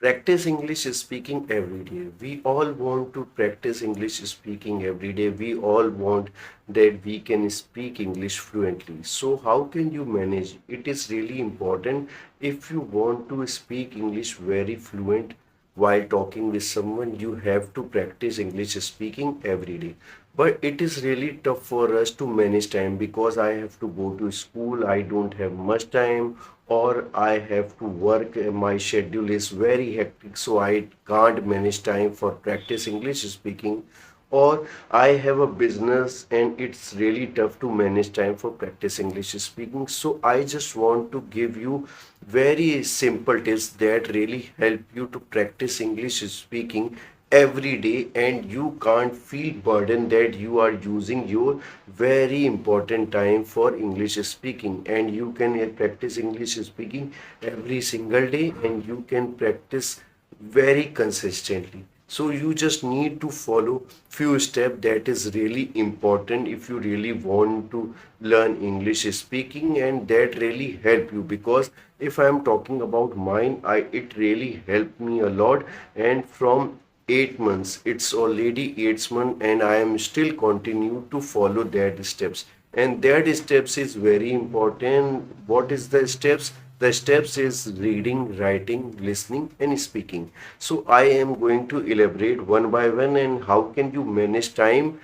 Practice English speaking every day. We all want to practice English speaking every day. We all want that we can speak English fluently. So, how can you manage? It is really important if you want to speak English very fluent while talking with someone, you have to practice English speaking every day. But it is really tough for us to manage time because I have to go to school, I don't have much time, or I have to work. My schedule is very hectic, so I can't manage time for practice English speaking. Or I have a business and it's really tough to manage time for practice English speaking. So I just want to give you very simple tips that really help you to practice English speaking every day, and you can't feel burdened that you are using your very important time for English speaking, and you can practice English speaking every single day, and you can practice very consistently. So you just need to follow few steps that is really important if you really want to learn English speaking, and that really help you. Because if I am talking about mine, I it really helped me a lot, and from 8 months, it's already 8 months, and I am still continue to follow that steps. And that steps is very important. What is the steps? The steps is reading, writing, listening, and speaking. So I am going to elaborate one by one, and how can you manage time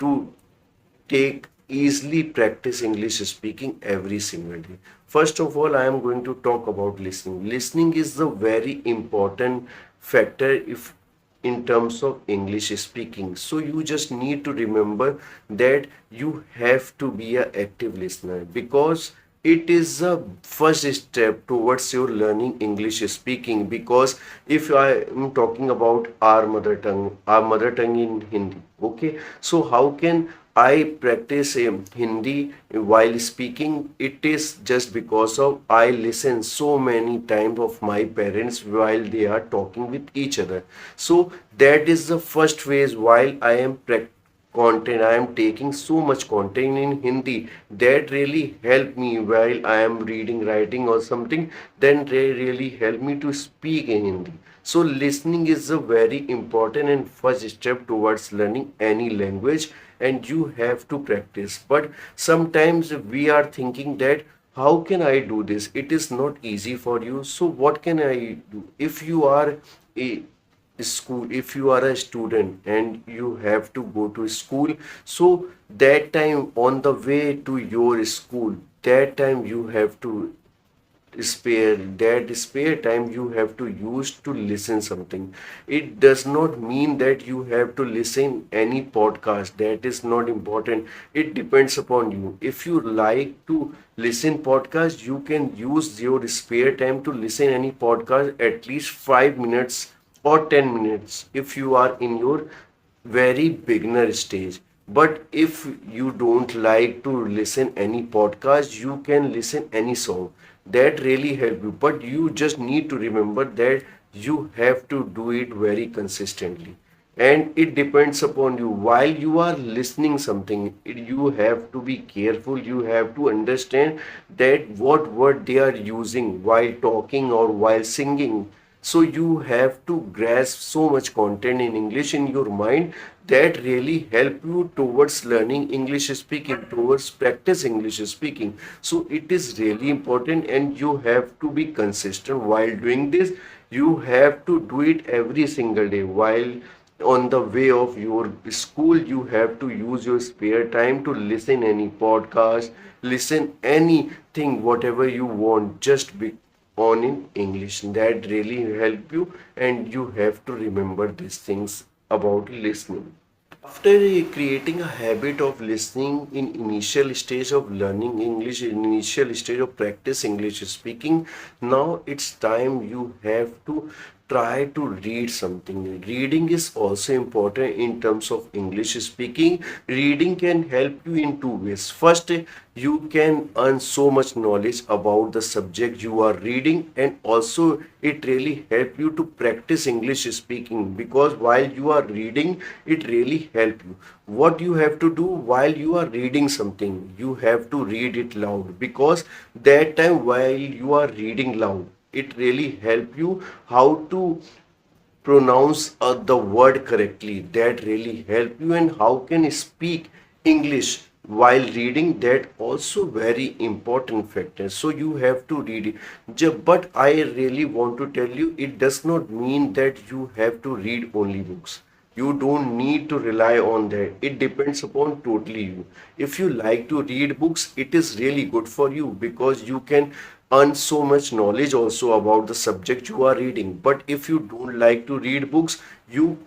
to take easily practice English speaking every single day. First of all, I am going to talk about listening. Listening is the very important factor if in terms of English speaking. So you just need to remember that you have to be an active listener, because it is the first step towards your learning English speaking. Because if I am talking about our mother tongue in Hindi, okay, so how can I practice Hindi while speaking? It is just because of I listen so many times of my parents while they are talking with each other. So that is the first phase. While I am content, I am taking so much content in Hindi, that really help me while I am reading, writing or something, then they really help me to speak in Hindi. So listening is a very important and first step towards learning any language, and you have to practice. But sometimes we are thinking that how can I do this? It is not easy for you. So what can I do? If you are a school, if you are a student and you have to go to school, so that time on the way to your school, that time you have to spare time you have to use to listen something. It does not mean that you have to listen any podcast. That is not important. It depends upon you. If you like to listen podcast, you can use your spare time to listen any podcast at least 5 minutes or 10 minutes if you are in your very beginner stage. But if you don't like to listen any podcast, you can listen any song. That really help you. But you just need to remember that you have to do it very consistently. And it depends upon you. While you are listening something, you have to be careful. You have to understand that what word they are using while talking or while singing. So you have to grasp so much content in English in your mind, that really help you towards learning English speaking, towards practice English speaking. So it is really important, and you have to be consistent while doing this. You have to do it every single day. While on the way of your school, you have to use your spare time to listen any podcast, listen anything, whatever you want, just be on in English. That really help you, and you have to remember these things about listening. After creating a habit of listening in initial stage of learning English, in initial stage of practice English speaking, now it's time you have to try to read something. Reading is also important in terms of English speaking. Reading can help you in two ways. First, you can earn so much knowledge about the subject you are reading, and also it really help you to practice English speaking, because while you are reading, it really help you. What you have to do while you are reading something, you have to read it loud, because that time while you are reading loud, It really help you how to pronounce the word correctly. That really help you. And how can you speak English while reading, that also very important factor. So you have to read it. But I really want to tell you, it does not mean that you have to read only books. You don't need to rely on that. It depends upon totally you. If you like to read books, it is really good for you, because you can earn so much knowledge also about the subject you are reading. But if you don't like to read books, you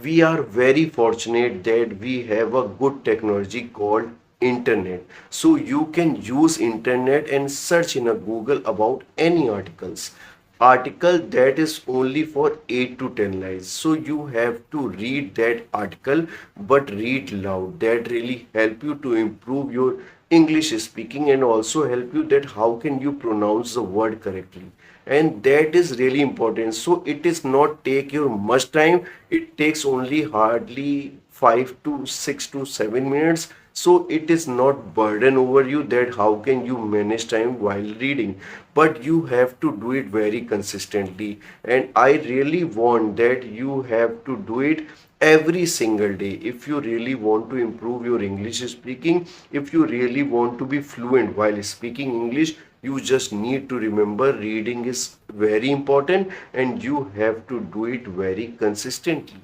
we are very fortunate that we have a good technology called internet. So you can use internet and search in a Google about any article that is only for 8 to 10 lines. So you have to read that article, but read loud. That really help you to improve your English speaking, and also help you that how can you pronounce the word correctly. And that is really important. So it is not take your much time. It takes only hardly 5 to 6 to 7 minutes. So it is not burden over you that how can you manage time while reading. But you have to do it very consistently. And I really want that you have to do it every single day. If you really want to improve your English speaking, if you really want to be fluent while speaking English, you just need to remember reading is very important, and you have to do it very consistently.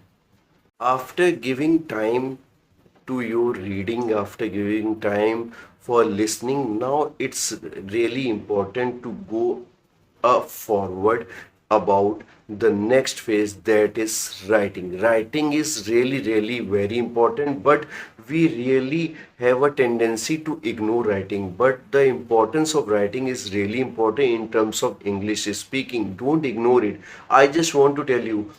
After giving time to your reading, after giving time for listening, now it's really important to go forward about the next phase, that is writing. Writing is really very important, but we really have a tendency to ignore writing. But the importance of writing is really important in terms of English speaking. Don't ignore it. I just want to tell you,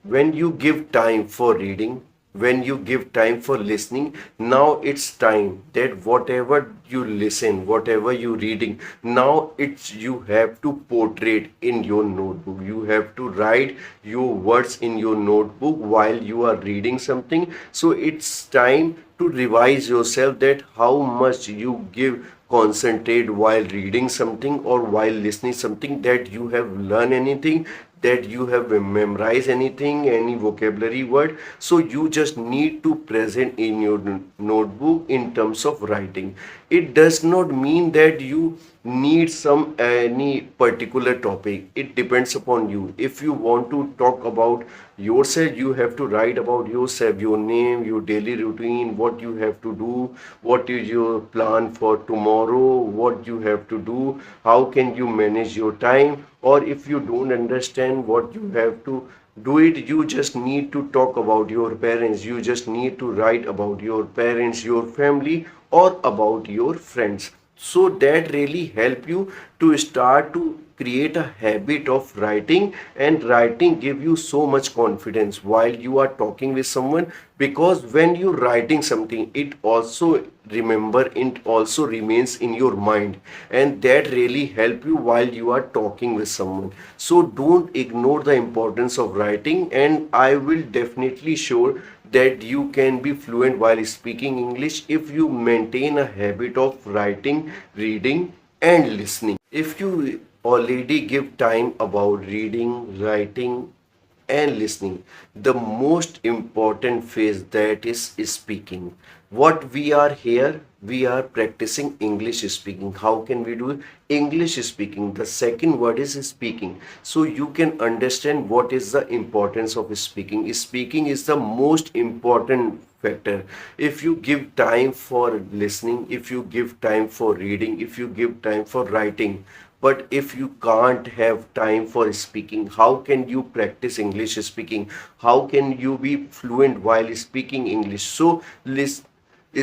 when you give time for reading, when you give time for listening, now it's time that whatever you listen, whatever you reading, now it's you have to portrait in your notebook. You have to write your words in your notebook while you are reading something. So it's time to revise yourself, that how much you give concentrate while reading something or while listening something, that you have learned anything, that you have memorized anything, any vocabulary word. So you just need to present in your notebook in terms of writing. It does not mean that you need some any particular topic. It depends upon you. If you want to talk about yourself, you have to write about yourself, your name, your daily routine, what you have to do, what is your plan for tomorrow, what you have to do, how can you manage your time. Or if you don't understand what you have to do it, you just need to talk about your parents, you just need to write about your parents, your family, or about your friends. So that really help you to start to create a habit of writing. And writing give you so much confidence while you are talking with someone, because when you're writing something, it also remember, it also remains in your mind, and that really help you while you are talking with someone. So don't ignore the importance of writing, and I will definitely sure that you can be fluent while speaking English if you maintain a habit of writing, reading, and listening. If you already give time about reading, writing, and listening, the most important phase, that is speaking. What we are here, we are practicing English speaking. How can we do English speaking? The second word is speaking. So you can understand what is the importance of speaking. Speaking is the most important factor. If you give time for listening, if you give time for reading, if you give time for writing, but if you can't have time for speaking, how can you practice English speaking? How can you be fluent while speaking English? So,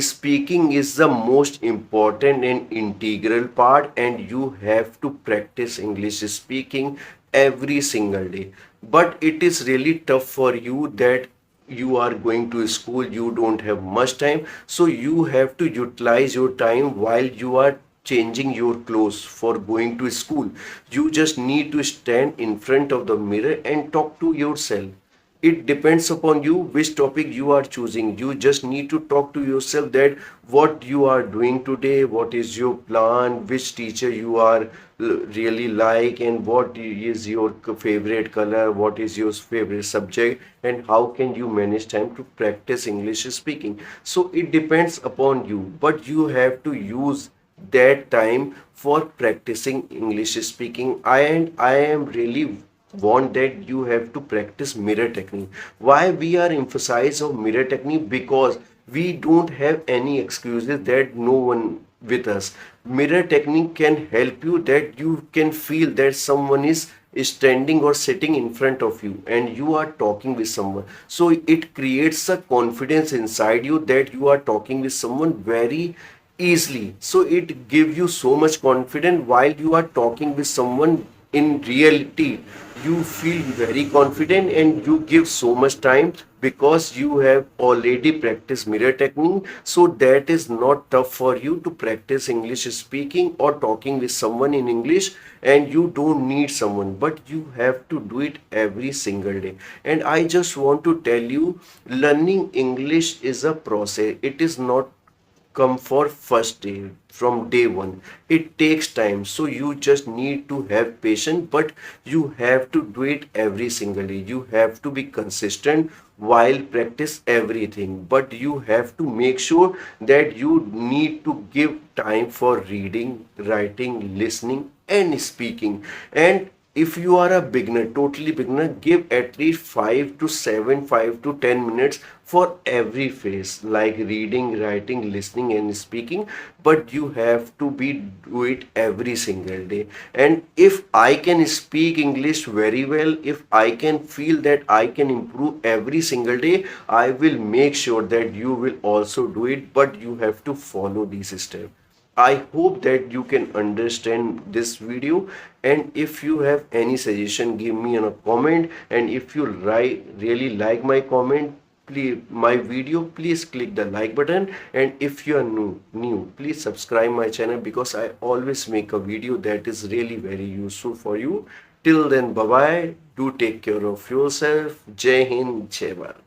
speaking is the most important and integral part, and you have to practice English speaking every single day. But it is really tough for you that you are going to school, you don't have much time, so you have to utilize your time while you are changing your clothes for going to school. You just need to stand in front of the mirror and talk to yourself. it depends upon you which topic you are choosing. You just need to talk to yourself that what you are doing today, what is your plan, which teacher you are really like, and what is your favorite color, what is your favorite subject, and how can you manage time to practice English speaking. So it depends upon you, but you have to use that time for practicing English speaking. I am really want that you have to practice mirror technique. Why we are emphasize of mirror technique? Because we don't have any excuses that no one with us. Mirror technique can help you that you can feel that someone is standing or sitting in front of you and you are talking with someone. So it creates a confidence inside you that you are talking with someone very easily. So it gives you so much confidence while you are talking with someone. In reality, you feel very confident and you give so much time because you have already practiced mirror technique. So that is not tough for you to practice English speaking or talking with someone in English, and you don't need someone, but you have to do it every single day. And I just want to tell you, learning English is a process. It is not come for first day from day one. It takes time, so you just need to have patience, but you have to do it every single day. You have to be consistent while practice everything, but you have to make sure that you need to give time for reading, writing, listening, and speaking. And if you are a beginner, totally beginner, give at least 5 to 7, 5 to 10 minutes for every phase, like reading, writing, listening, and speaking. But you have to be do it every single day. And if I can speak English very well, if I can feel that I can improve every single day, I will make sure that you will also do it. But you have to follow these steps. I hope that you can understand this video, and if you have any suggestion, give me in a comment. And if you really like my comment, please my video, please click the like button. And if you are new, please subscribe my channel because I always make a video that is really very useful for you. Till then, bye bye. Do take care of yourself. Jai Hind, Jai Bharat.